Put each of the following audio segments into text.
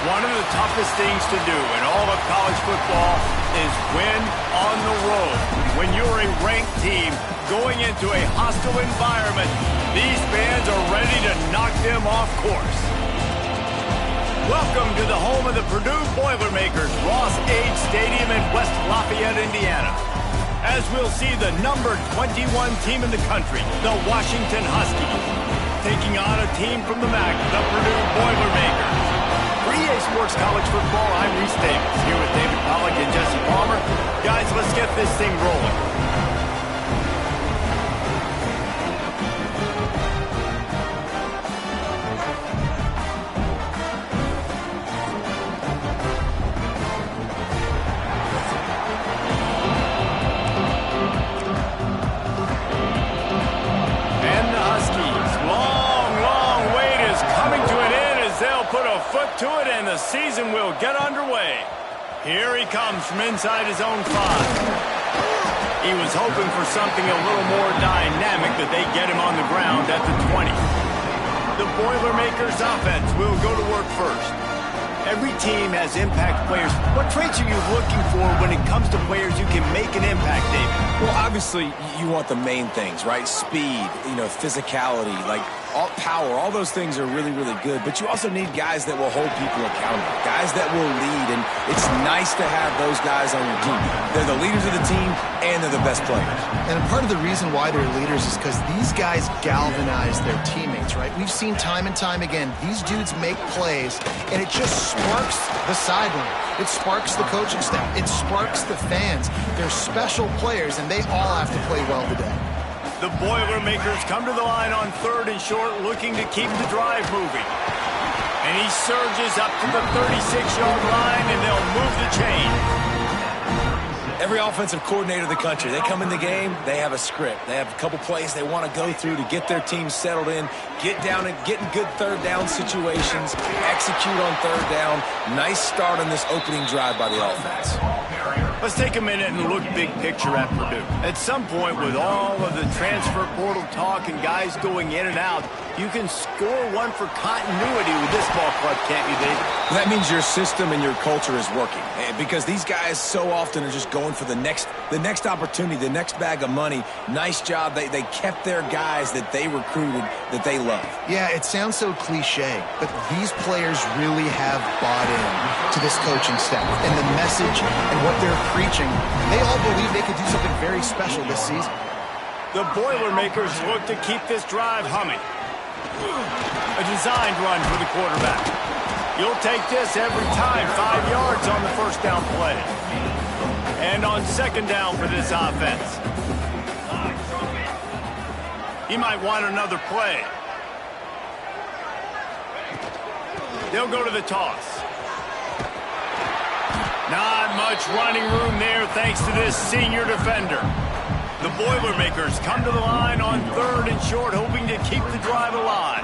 One of the toughest things to do in all of college football is win on the road. When you're a ranked team going into a hostile environment, these fans are ready to knock them off course. Welcome to the home of the Purdue Boilermakers, Ross Age Stadium in West Lafayette, Indiana. As we'll see the number 21 team in the country, the Washington Huskies, taking on a team from the MAC, the Purdue Boilermakers. For EA Sports College Football, I'm Reese Davis, here with David Pollack and Jesse Palmer. Guys, let's get this thing rolling. Foot to it, and the season will get underway. Here he comes from inside his own 5. He was hoping for something a little more dynamic, that they get him on the ground at the 20. The Boilermakers offense will go to work first. Every team has impact players. What traits are you looking for when it comes to players who can make an impact, David? Well, obviously, you want the main things, right? Speed, physicality, all power, all those things are really, really good. But you also need guys that will hold people accountable, guys that will lead. And it's nice to have those guys on your team. They're the leaders of the team, and they're the best players. And part of the reason why they're leaders is because these guys galvanize their teammates, right? We've seen time and time again, these dudes make plays, and it just sparks the sideline. It sparks the coaching staff. It sparks the fans. They're special players, and they all have to play well today. The Boilermakers come to the line on 3rd and short, looking to keep the drive moving. And he surges up to the 36-yard line, and they'll move the chain. Every offensive coordinator in the country, they come in the game, they have a script. They have a couple plays they want to go through to get their team settled in, get down and get in good third down situations, execute on third down. Nice start on this opening drive by the offense. Let's take a minute and look big picture at Purdue. At some point, with all of the transfer portal talk and guys going in and out, you can score one for continuity with this ball club, can't you, David? That means your system and your culture is working, because these guys so often are just going for the next opportunity, the next bag of money. Nice job. They kept their guys that they recruited, that they love. Yeah, it sounds so cliche, but these players really have bought in to this coaching staff and the message and what they're preaching. They all believe they could do something very special this season. The Boilermakers look to keep this drive humming. A designed run for the quarterback. You'll take this every time. 5 yards on the first down play. And on second down for this offense. He might want another play. They'll go to the toss. Not much running room there thanks to this senior defender. The Boilermakers come to the line on 3rd and short, hoping to keep the drive alive.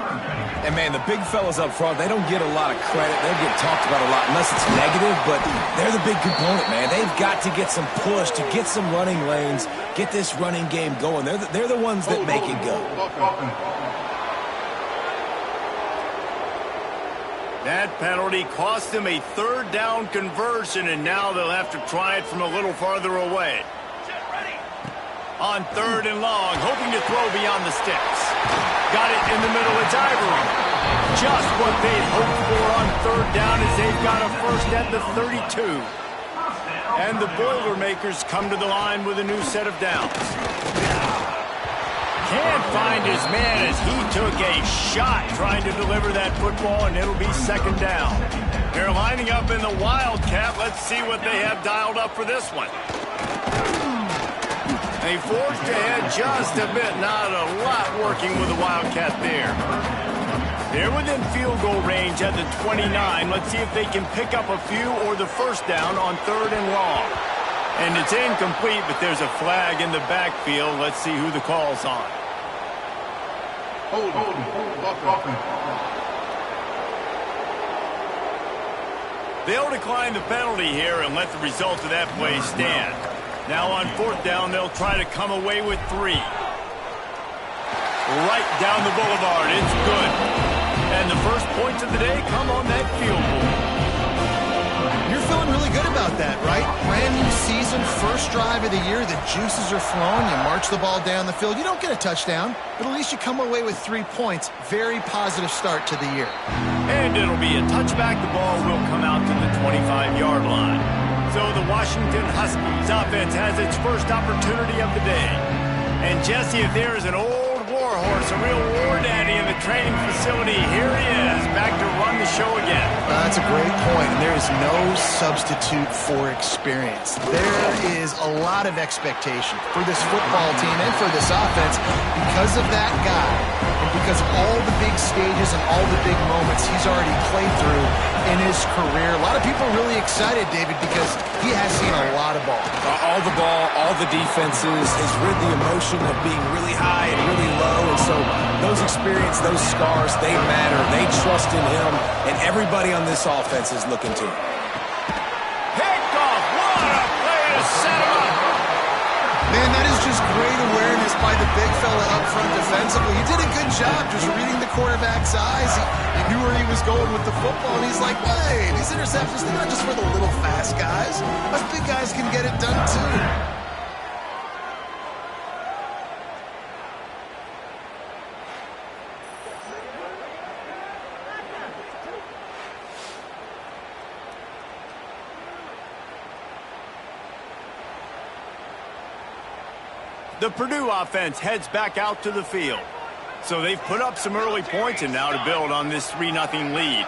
And, man, the big fellas up front, they don't get a lot of credit. They'll get talked about a lot unless it's negative, but they're the big component, man. They've got to get some push, to get some running lanes, get this running game going. They're the ones that make it go. That penalty cost them a 3rd down conversion, and now they'll have to try it from a little farther away. On 3rd and long, hoping to throw beyond the sticks. Got it in the middle, it's Ivory. Just what they'd hoped for on 3rd down, as they've got a first at the 32. And the Boilermakers come to the line with a new set of downs. Can't find his man as he took a shot trying to deliver that football, and it'll be 2nd down. They're lining up in the Wildcat. Let's see what they have dialed up for this one. They forged ahead just a bit. Not a lot working with the Wildcat there. They're within field goal range at the 29. Let's see if they can pick up a few or the first down on 3rd and long. And it's incomplete, but there's a flag in the backfield. Let's see who the call's on. Hold. They'll decline the penalty here and let the result of that play stand. Now on 4th down, they'll try to come away with 3. Right down the boulevard. It's good. And the first points of the day come on that field goal. about that, right? Brand new season, first drive of the year, the juices are flowing, you march the ball down the field. You don't get a touchdown, but at least you come away with 3 points. Very positive start to the year. And it'll be a touchback. The ball will come out to the 25-yard line. So the Washington Huskies offense has its first opportunity of the day. And Jesse, if there is an old warhorse, a real war daddy in the training facility, here he is, back to run the show again. That's a great point, and there is no substitute for experience. There is a lot of expectation for this football team and for this offense because of that guy and because of all the big stages and all the big moments he's already played through in his career. A lot of people are really excited, David, because he has seen a lot of ball. All the ball, all the defenses, has rid the emotion of being really high and really low. And so those experience, those scars, they matter. They trust in him, and everybody on this offense is looking to him. Picked off. What a play to set him up. Man, that is just great awareness by the big fella up front defensively. He did a good job just reading the quarterback's eyes. He knew where he was going with the football, and he's like, wait, these interceptions, they're not just for the little fast guys. Us big guys can get it done too. The Purdue offense heads back out to the field. So they've put up some early points and now to build on this 3-0 lead.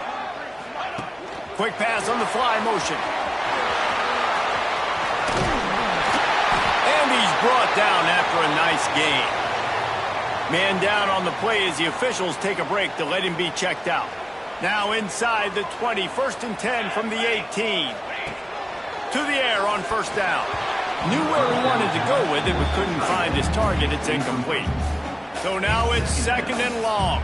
Quick pass on the fly motion. And he's brought down after a nice gain. Man down on the play as the officials take a break to let him be checked out. Now inside the 20, 1st and 10 from the 18. To the air on first down. Knew where he wanted to go with it, but couldn't find his target. It's incomplete. So now it's 2nd and long.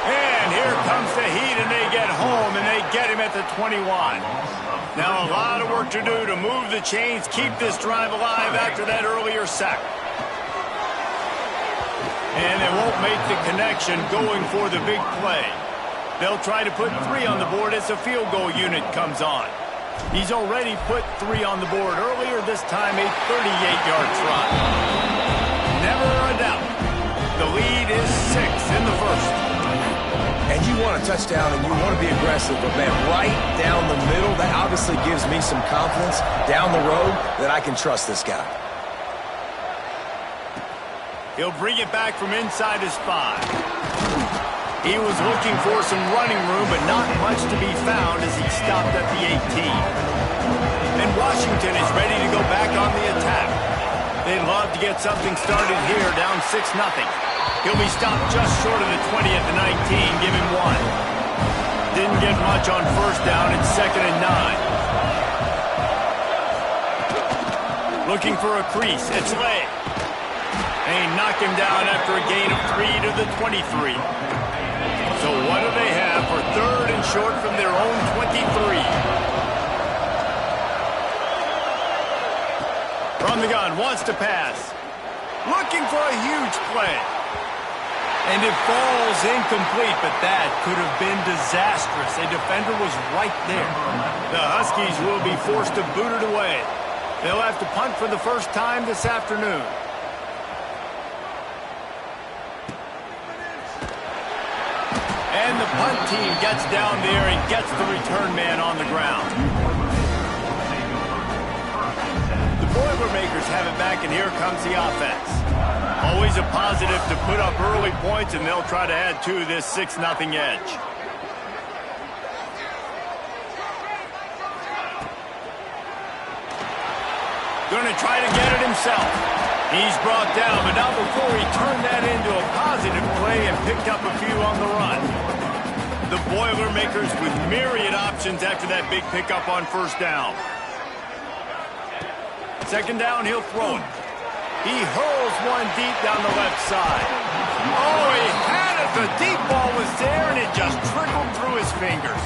And here comes the heat, and they get home, and they get him at the 21. Now a lot of work to do to move the chains, keep this drive alive after that earlier sack. And they won't make the connection going for the big play. They'll try to put 3 on the board as the field goal unit comes on. He's already put 3 on the board earlier, this time a 38-yard try. Never a doubt. The lead is 6 in the first. And you want a touchdown and you want to be aggressive, but man, right down the middle, that obviously gives me some confidence down the road that I can trust this guy. He'll bring it back from inside his 5. He was looking for some running room, but not much to be found as he stopped at the 18. And Washington is ready to go back on the attack. They'd love to get something started here, down 6-0. He'll be stopped just short of the 20 at the 19, give him 1. Didn't get much on first down, it's 2nd and 9. Looking for a crease, it's Lay. They knock him down after a gain of 3 to the 23. So what do they have for 3rd and short from their own 23? From the gun, wants to pass. Looking for a huge play. And it falls incomplete, but that could have been disastrous. A defender was right there. The Huskies will be forced to boot it away. They'll have to punt for the first time this afternoon. And the punt team gets down there and gets the return man on the ground. The Boilermakers have it back, and here comes the offense. Always a positive to put up early points, and they'll try to add to this 6-0 edge. Going to try to get it himself. He's brought down, but not before he turned that into a positive play and picked up a few on the run. The Boilermakers with myriad options after that big pickup on first down. 2nd down, he'll throw it. He hurls one deep down the left side. Oh, he had it. The deep ball was there, and it just trickled through his fingers.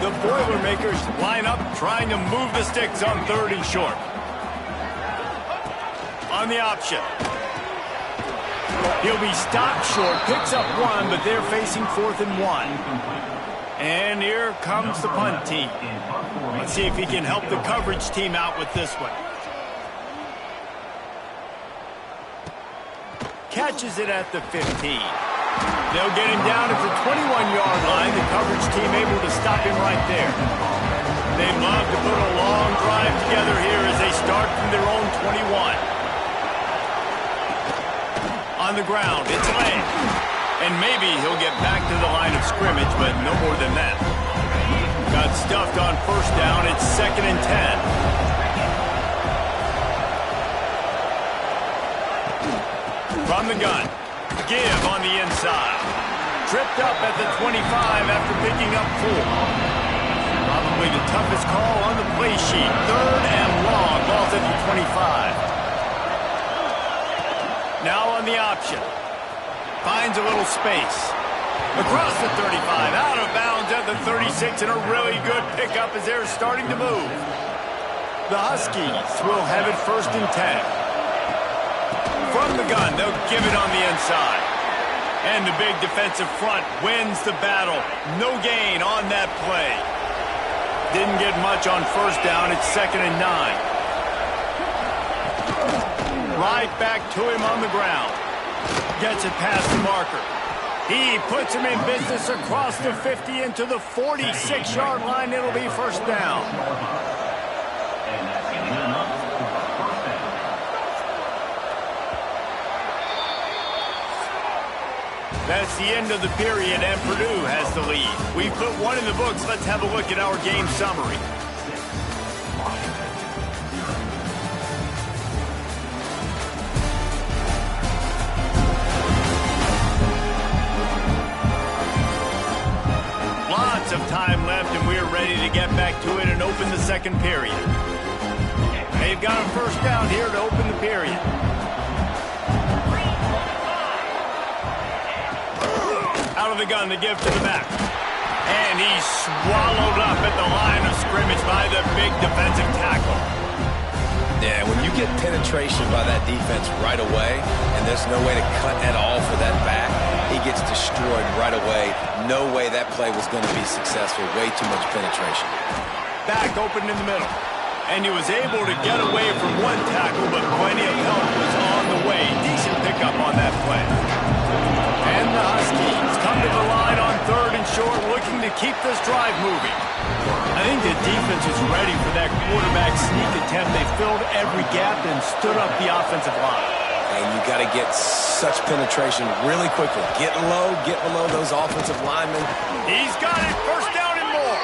The Boilermakers line up trying to move the sticks on 3rd and short. On the option. He'll be stopped short, picks up one, but they're facing 4th and 1. And here comes the punt team. Let's see if he can help the coverage team out with this one. Catches it at the 15. They'll get him down at the 21-yard line. The coverage team able to stop him right there. They'd love to put a long drive together here as they start from their own 21. On the ground, it's Lang. And maybe he'll get back to the line of scrimmage, but no more than that. Got stuffed on 1st down. It's 2nd and 10. From the gun. Give on the inside. Tripped up at the 25 after picking up 4. Probably the toughest call on the play sheet. 3rd and long. Ball's at the 25. Now on the option. Finds a little space. Across the 35. Out of bounds at the 36. And a really good pickup as they're starting to move. The Huskies will have it 1st and 10. From the gun, they'll give it on the inside. And the big defensive front wins the battle. No gain on that play. Didn't get much on 1st down. It's 2nd and 9. Right back to him on the ground. Gets it past the marker. He puts him in business across the 50 into the 46-yard line. It'll be 1st down. That's the end of the period, and Purdue has the lead. We've put one in the books. Let's have a look at our game summary. Lots of time left, and we're ready to get back to it and open the 2nd period. They've got a 1st down here to open the period. Out of the gun to give to the back. And he's swallowed up at the line of scrimmage by the big defensive tackle. Yeah, when you get penetration by that defense right away, and there's no way to cut at all for that back, he gets destroyed right away. No way that play was going to be successful. Way too much penetration. Back open in the middle. And he was able to get away from one tackle, but plenty of help was on the way. Decent pickup on that play. And the Huskies come to the line on 3rd and short, looking to keep this drive moving. I think the defense is ready for that quarterback sneak attempt. They filled every gap and stood up the offensive line. And you got to get such penetration really quickly. Get low, get below those offensive linemen. He's got it. 1st down and more.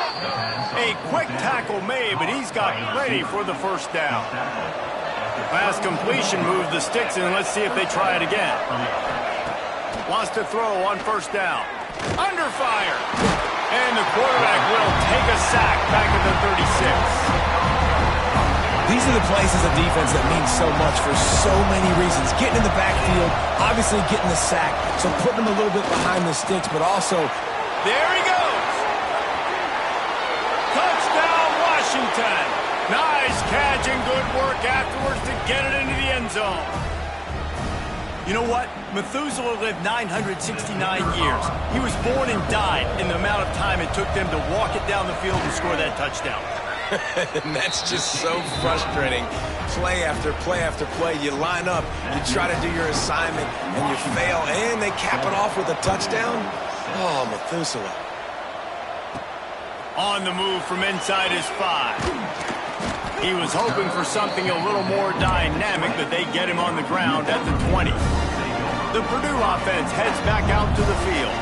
A quick tackle made, but he's got plenty for the 1st down. Pass completion moved the sticks, and let's see if they try it again. Wants to throw on 1st down. Under fire. And the quarterback will take a sack back at the 36. These are the plays as a defense that mean so much for so many reasons. Getting in the backfield, obviously getting the sack, so putting them a little bit behind the sticks, but also... There he goes. Touchdown, Washington. Nice catch and good work afterwards to get it into the end zone. You know what? Methuselah lived 969 years. He was born and died in the amount of time it took them to walk it down the field and score that touchdown. And that's just so frustrating. Play after play after play. You line up, you try to do your assignment, and you fail, and they cap it off with a touchdown? Oh, Methuselah. On the move from inside his 5. He was hoping for something a little more dynamic, but they get him on the ground at the 20. The Purdue offense heads back out to the field.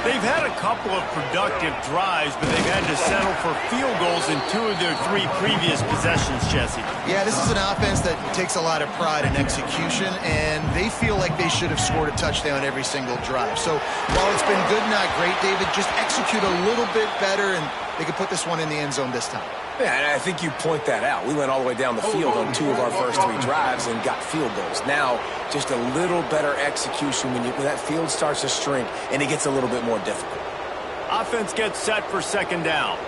They've had a couple of productive drives, but they've had to settle for field goals in 2 of their 3 previous possessions, Jesse. Yeah, this is an offense that takes a lot of pride in execution, and they feel like they should have scored a touchdown every single drive. So while it's been good, not great, David, just execute a little bit better, and they could put this one in the end zone this time. Yeah, and I think you point that out. We went all the way down the field on 2 of our first 3 drives and got field goals. Now, just a little better execution when that field starts to shrink and it gets a little bit more difficult. Offense gets set for 2nd down.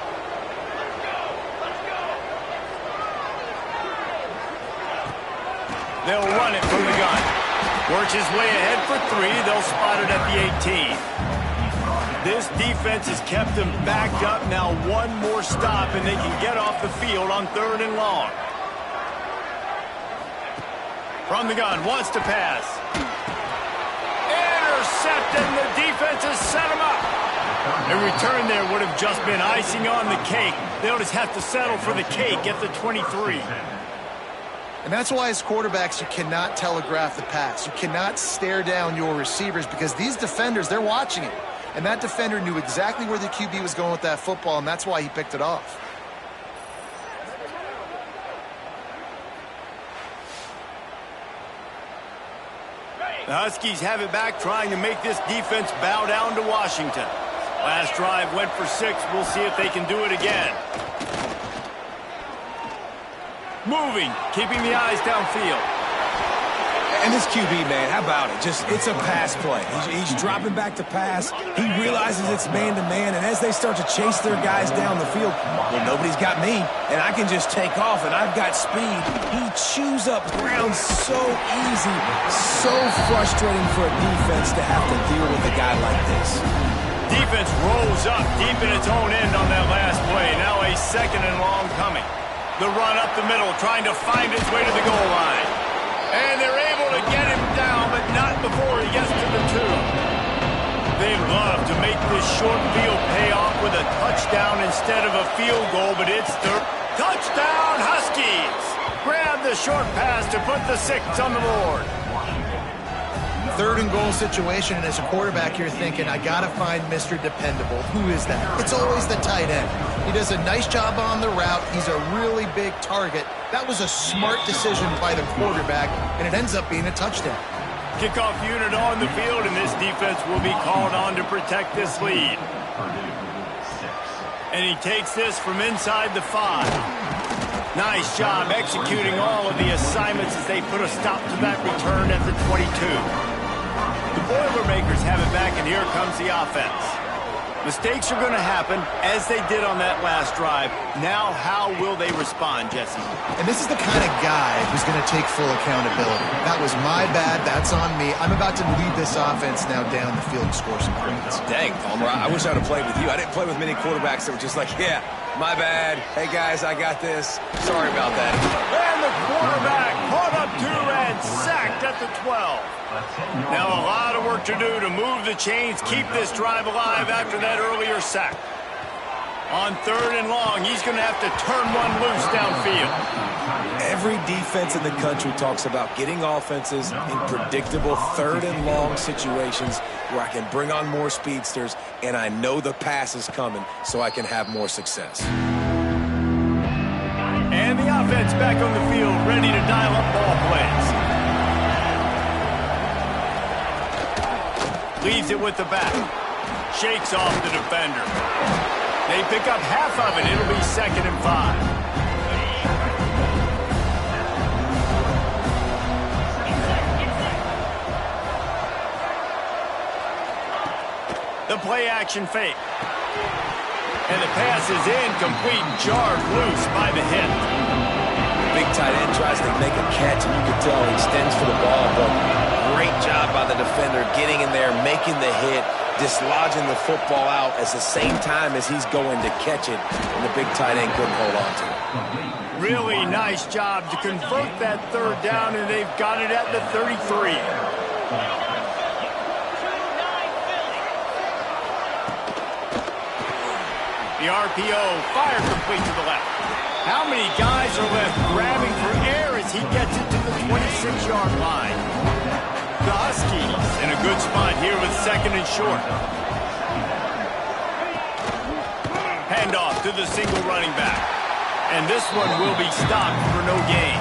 They'll run it from the gun. Works his way ahead for 3. They'll spot it at the 18. This defense has kept them backed up. Now one more stop, and they can get off the field on 3rd and long. From the gun, wants to pass. Intercepted, and the defense has set him up. A return there would have just been icing on the cake. They'll just have to settle for the cake at the 23. And that's why as quarterbacks, you cannot telegraph the pass. You cannot stare down your receivers because these defenders, they're watching it. And that defender knew exactly where the QB was going with that football, and that's why he picked it off. The Huskies have it back, trying to make this defense bow down to Washington. Last drive went for 6. We'll see if they can do it again. Moving, keeping the eyes downfield. And this QB, man, how about it? It's a pass play. He's dropping back to pass. He realizes it's man-to-man, and as they start to chase their guys down the field, well, nobody's got me, and I can just take off, and I've got speed. He chews up ground so easy, so frustrating for a defense to have to deal with a guy like this. Defense rolls up deep in its own end on that last play. Now a 2nd and long coming. The run up the middle, trying to find its way to the goal line. And they're able to get him down, but not before he gets to the 2. They love to make this short field pay off with a touchdown instead of a field goal, but it's the touchdown Huskies. Grab the short pass to put the 6 on the board. 3rd and goal situation, and as a quarterback, you're thinking, I got to find Mr. Dependable. Who is that? It's always the tight end. He does a nice job on the route. He's a really big target. That was a smart decision by the quarterback, and it ends up being a touchdown. Kickoff unit on the field, and this defense will be called on to protect this lead. And he takes this from inside the 5. Nice job executing all of the assignments as they put a stop to that return at the 22. The Boilermakers have it back, and here comes the offense. Mistakes are going to happen, as they did on that last drive. Now, how will they respond, Jesse? And this is the kind of guy who's going to take full accountability. That was my bad. That's on me. I'm about to lead this offense now down the field and score some points. Dang, Palmer, I wish I would have played with you. I didn't play with many quarterbacks that were just like, yeah, my bad. Hey, guys, I got this. Sorry about that. And the quarterback caught up to and sacked at the 12. Now a lot of work to do to move the chains, keep this drive alive after that earlier sack. On 3rd and long, he's going to have to turn one loose downfield. Every defense in the country talks about getting offenses in predictable 3rd and long situations where I can bring on more speedsters and I know the pass is coming so I can have more success. And the offense back on the field, ready to dial up ball plays. Leaves it with the back. Shakes off the defender. They pick up half of it. It'll be 2nd and 5. The play action fake. And the pass is incomplete, jarred loose by the hit. Big tight end tries to make a catch, and you can tell he extends for the ball, but great job by the defender getting in there, making the hit, dislodging the football out at the same time as he's going to catch it, and the big tight end couldn't hold on to it. Really nice job to convert that 3rd down, and they've got it at the 33. The RPO, fire complete to the left. How many guys are left grabbing for air as he gets it to the 26-yard line? The Huskies in a good spot here with 2nd and short. Handoff to the single running back. And this one will be stopped for no gain.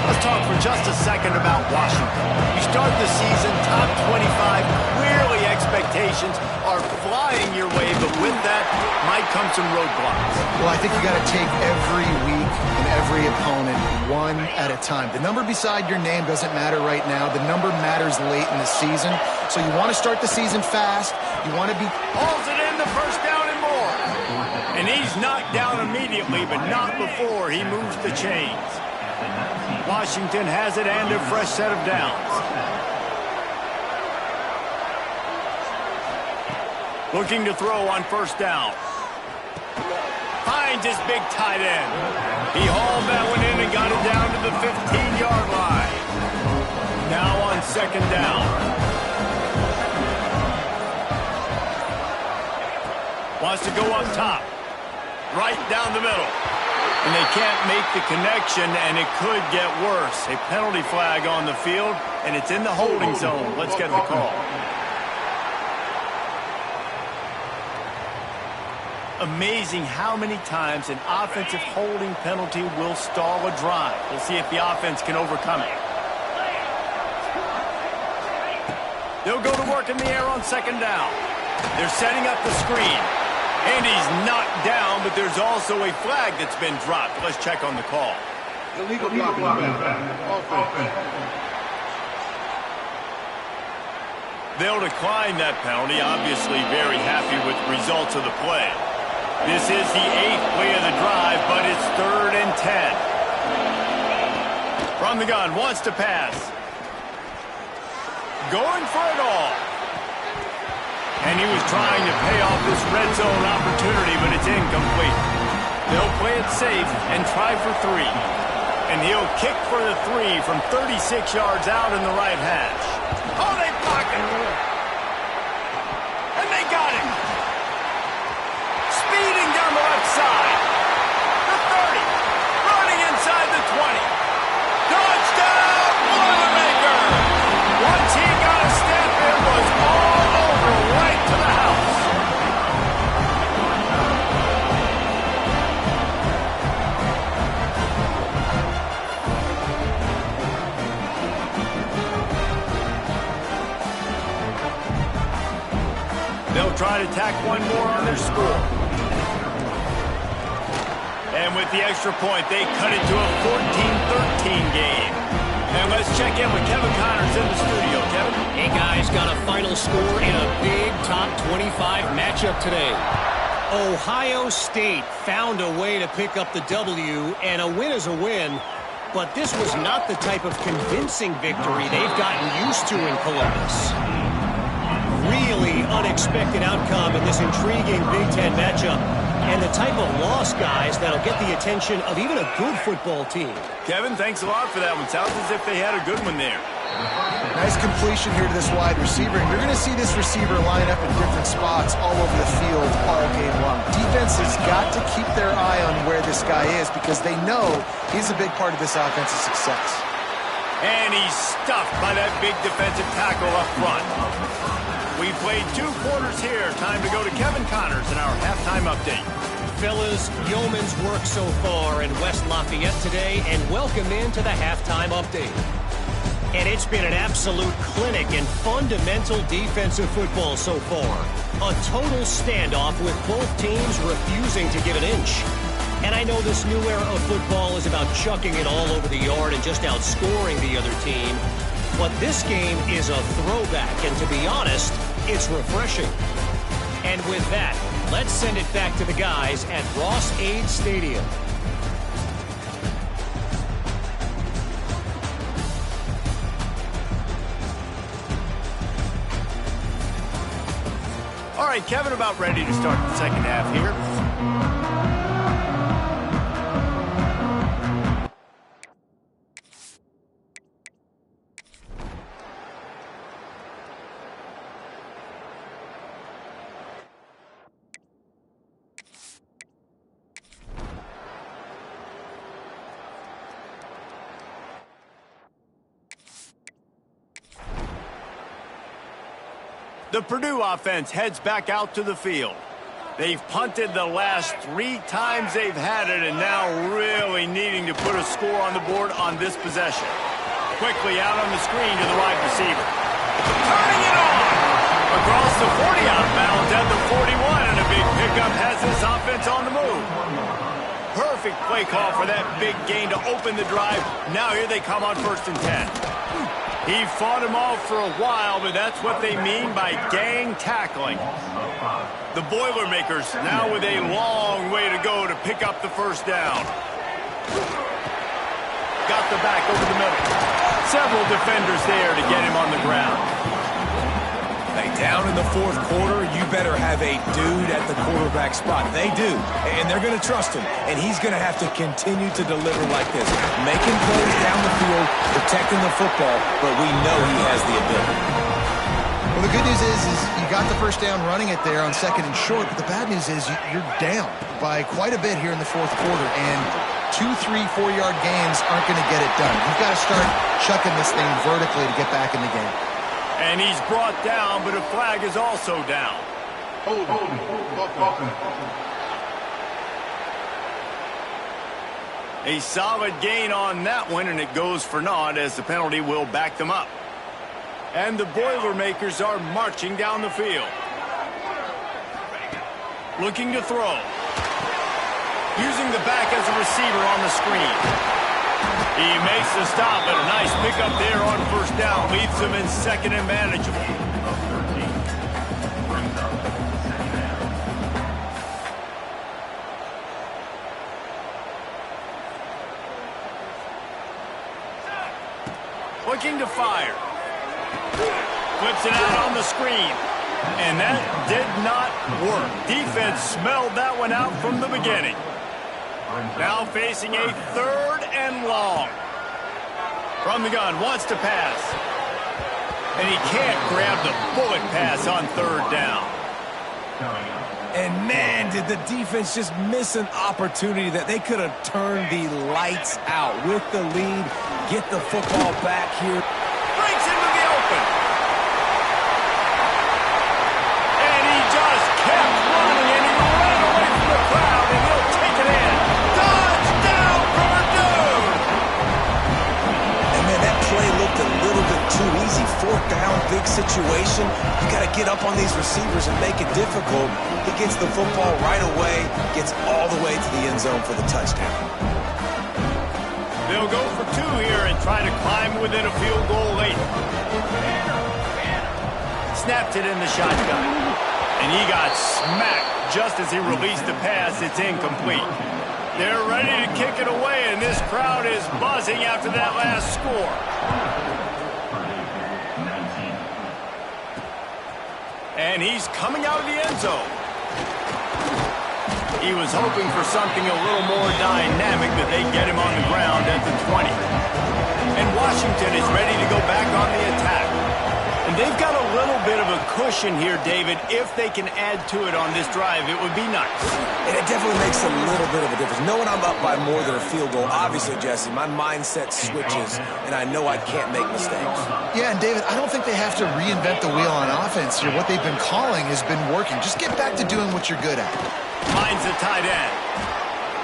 Let's talk for just a second about Washington. You start the season top 25. Clearly expectations are flying your way, but with that might come some roadblocks. Well, I think you got to take every week and every opponent one at a time. The number beside your name doesn't matter right now. The number matters late in the season. So you want to start the season fast. You want to be... Hauls it in the 1st down and more. And he's knocked down immediately, but not before he moves the chains. Washington has it and a fresh set of downs. Looking to throw on first down. Finds his big tight end. He hauled that one in and got it down to the 15-yard line. Now on second down. Wants to go up top. Right down the middle. And they can't make the connection, and it could get worse. A penalty flag on the field, and it's in the holding zone. Let's get the call. Amazing how many times an offensive holding penalty will stall a drive. We'll see if the offense can overcome it. They'll go to work in the air on second down. They're setting up the screen. And he's knocked down, but there's also a flag that's been dropped. Let's check on the call. Illegal blocking. They'll decline that penalty, obviously very happy with the results of the play. This is the 8th play of the drive, but it's 3rd and 10. From the gun, wants to pass. Going for it all. And he was trying to pay off this red zone opportunity, but it's incomplete. They'll play it safe and try for 3. And he'll kick for the 3 from 36 yards out in the right hash. Oh, they blocked it. And they got him. Speeding down the left side. The 30. Running inside the 20. Touchdown, Boilermaker. Once he got a step, it was all over, right to the house. They'll try to tack one more on their score. And with the extra point, they cut it to a 14-13 game. And let's check in with Kevin Connors in the studio. Kevin? Hey, guys, got a final score in a big top 25 matchup today. Ohio State found a way to pick up the W, and a win is a win. But this was not the type of convincing victory they've gotten used to in Columbus. Really unexpected outcome in this intriguing Big Ten matchup. And the type of loss, guys, that'll get the attention of even a good football team. Kevin, thanks a lot for that one. Sounds as if they had a good one there. Nice completion here to this wide receiver. And you're going to see this receiver line up in different spots all over the field all game long. Defense has got to keep their eye on where this guy is because they know he's a big part of this offensive success. And he's stuffed by that big defensive tackle up front. We played 2 quarters here. Time to go to Kevin Connors in our halftime update. Fellas, yeoman's work so far in West Lafayette today, and welcome into the halftime update. And it's been an absolute clinic in fundamental defensive football so far. A total standoff with both teams refusing to give an inch. And I know this new era of football is about chucking it all over the yard and just outscoring the other team. But this game is a throwback, and to be honest, it's refreshing. And with that, let's send it back to the guys at Ross-Ade Stadium. All right, Kevin, about ready to start the second half here. The Purdue offense heads back out to the field. They've punted the last 3 times they've had it, and now really needing to put a score on the board on this possession. Quickly out on the screen to the wide receiver. Turning it on! Across the 40 out of bounds at the 41, and a big pickup has this offense on the move. Perfect play call for that big gain to open the drive. Now here they come on 1st and 10. He fought him off for a while, but that's what they mean by gang tackling. The Boilermakers now with a long way to go to pick up the first down. got the back over the middle. Several defenders there to get him on the ground. Hey, down in the fourth quarter, you better have a dude at the quarterback spot. They do, and they're going to trust him. And he's going to have to continue to deliver like this, making plays down the field, protecting the football, but we know he has the ability. Well, the good news is you got the first down running it there on 2nd and short, but the bad news is you're down by quite a bit here in the fourth quarter, and 2, 3, 4-yard gains aren't going to get it done. You've got to start chucking this thing vertically to get back in the game. And he's brought down, but a flag is also down. Hold. A solid gain on that one, and it goes for naught as the penalty will back them up. And the Boilermakers are marching down the field. Looking to throw. Using the back as a receiver on the screen. He makes the stop, and a nice pickup there on first down. Leaves him in 2nd and manageable. Looking to fire. Flips it out on the screen. And that did not work. Defense smelled that one out from the beginning. Now facing a 3rd and long. From the gun, wants to pass. And he can't grab the bullet pass on 3rd down. And man, did the defense just miss an opportunity that they could have turned the lights out with the lead. Get the football back here. Breaks into the open. And he just kept running, and he ran away from the crowd, and he'll take it in. Touchdown, Purdue! And man, that play looked a little bit too easy. 4th down, big situation. You got to get up on these receivers and make it difficult. He gets the football right away, gets all the way to the end zone for the touchdown. They'll go for 2 here and try to climb within a field goal late. Snapped it in the shotgun. And he got smacked just as he released the pass. It's incomplete. They're ready to kick it away, and this crowd is buzzing after that last score. And he's coming out of the end zone. He was hoping for something a little more dynamic, that they get him on the ground at the 20. And Washington is ready to go back on the attack. And they've got a little bit of a cushion here, David. If they can add to it on this drive, it would be nice. And it definitely makes a little bit of a difference. Knowing I'm up by more than a field goal, obviously, Jesse, my mindset switches, and I know I can't make mistakes. Yeah, and David, I don't think they have to reinvent the wheel on offense here. What they've been calling has been working. Just get back to doing what you're good at. Finds a tight end.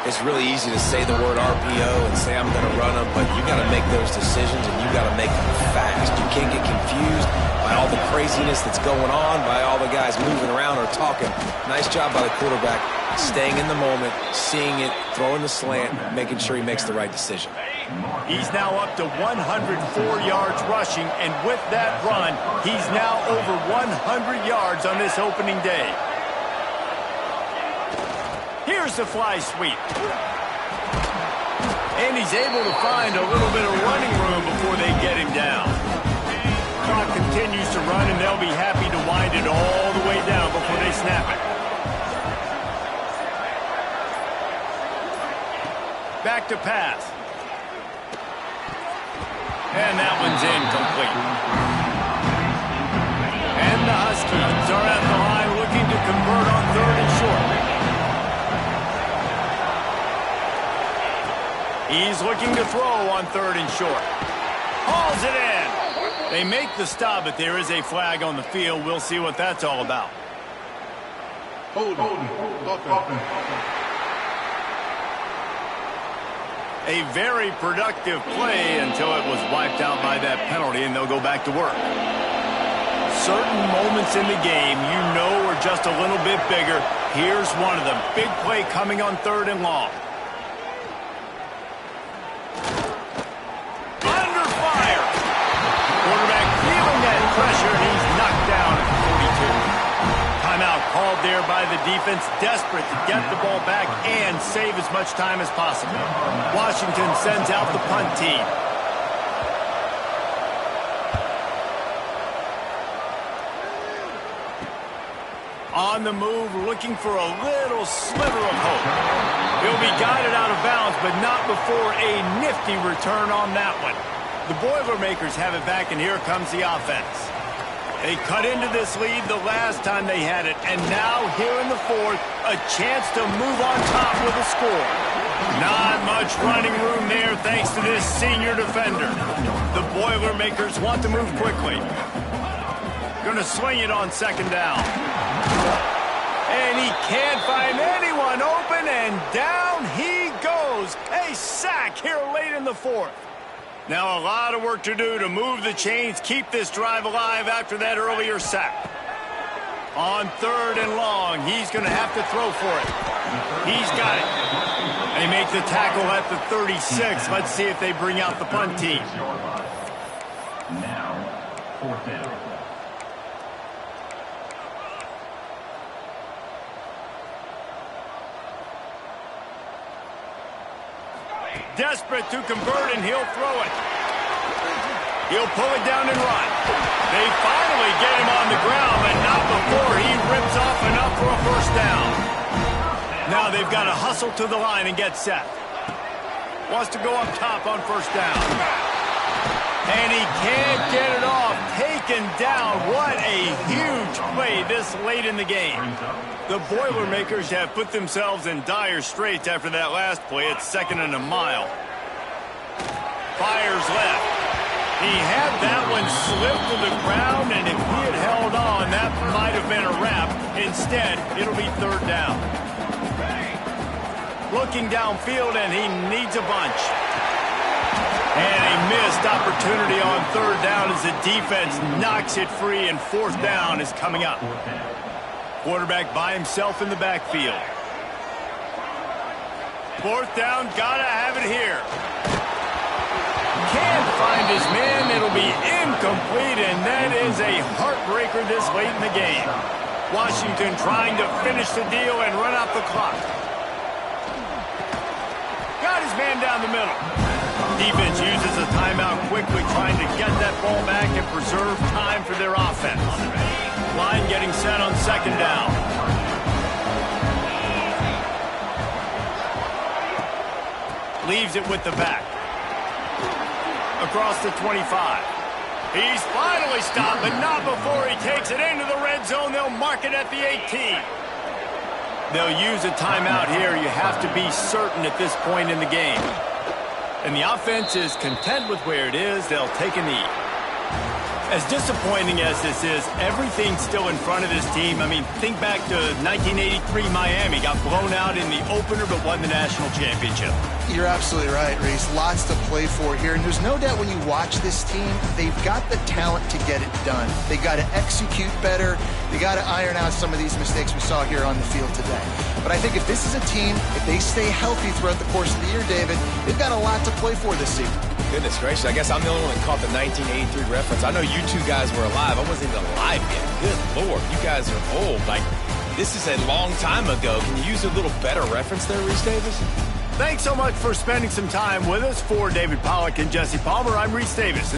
It's really easy to say the word RPO and say I'm going to run them, but you got to make those decisions, and you got to make them fast. You can't get confused by all the craziness that's going on, by all the guys moving around or talking. Nice job by the quarterback, staying in the moment, seeing it, throwing the slant, making sure he makes the right decision. He's now up to 104 yards rushing, and with that run, he's now over 100 yards on this opening day. Here's the fly sweep. And he's able to find a little bit of running room before they get him down. Clock continues to run, and they'll be happy to wind it all the way down before they snap it. Back to pass. And that one's incomplete. And the Huskies are at the line looking to convert on 3rd and short. He's looking to throw on 3rd and short. Hauls it in. They make the stop, but there is a flag on the field. We'll see what that's all about. Hold. A very productive play until it was wiped out by that penalty, and they'll go back to work. Certain moments in the game you know are just a little bit bigger. Here's one of them. Big play coming on 3rd and long. Under fire. Quarterback feeling that pressure, and he's knocked down at the 42. Timeout called there by the defense, desperate to get the ball back and save as much time as possible. Washington sends out the punt team. On the move, looking for a little sliver of hope. He'll be guided out of bounds, but not before a nifty return on that one. The Boilermakers have it back, and here comes the offense. They cut into this lead the last time they had it, and now here in the fourth, a chance to move on top with a score. Not much running room there thanks to this senior defender. The Boilermakers want to move quickly. Going to swing it on second down. And he can't find anyone open, and down he goes. A sack here late in the fourth. Now a lot of work to do to move the chains, keep this drive alive after that earlier sack. On third and long, he's going to have to throw for it. He's got it. They make the tackle at the 36. Let's see if they bring out the punt team. Now, fourth down. Desperate to convert, and he'll throw it. He'll pull it down and run. They finally get him on the ground, but not before he rips off enough for a first down. Now they've got to hustle to the line and get set. Wants to go up top on first down. And he can't get it off. Taken down. What a huge play this late in the game. The Boilermakers have put themselves in dire straits after that last play. It's second and a mile. Fires left. He had that one slip to the ground, and if he had held on, that might have been a wrap. Instead, it'll be third down. Looking downfield, and he needs a bunch. And a missed opportunity on third down as the defense knocks it free, and fourth down is coming up. Quarterback by himself in the backfield. Fourth down, gotta have it here. Can't find his man. It'll be incomplete, and that is a heartbreaker this late in the game. Washington trying to finish the deal and run out the clock. Got his man down the middle. Defense uses a timeout quickly, trying to get that ball back and preserve time for their offense. Line getting set on second down. Leaves it with the back. Across the 25. He's finally stopped, but not before he takes it into the red zone. They'll mark it at the 18. They'll use a timeout here. You have to be certain at this point in the game. And the offense is content with where it is. They'll take a knee. As disappointing as this is, everything's still in front of this team. I mean, think back to 1983 Miami. Got blown out in the opener but won the national championship. You're absolutely right, Reese. Lots to play for here. And there's no doubt when you watch this team, they've got the talent to get it done. They got to execute better. They got to iron out some of these mistakes we saw here on the field today. But I think if this is a team, if they stay healthy throughout the course of the year, David, they've got a lot to play for this season. Goodness gracious, I guess I'm the only one that caught the 1983 reference. I know you two guys were alive. I wasn't even alive yet. Good Lord, you guys are old. Like, this is a long time ago. Can you use a little better reference there, Reese Davis? Thanks so much for spending some time with us. For David Pollack and Jesse Palmer, I'm Reese Davis.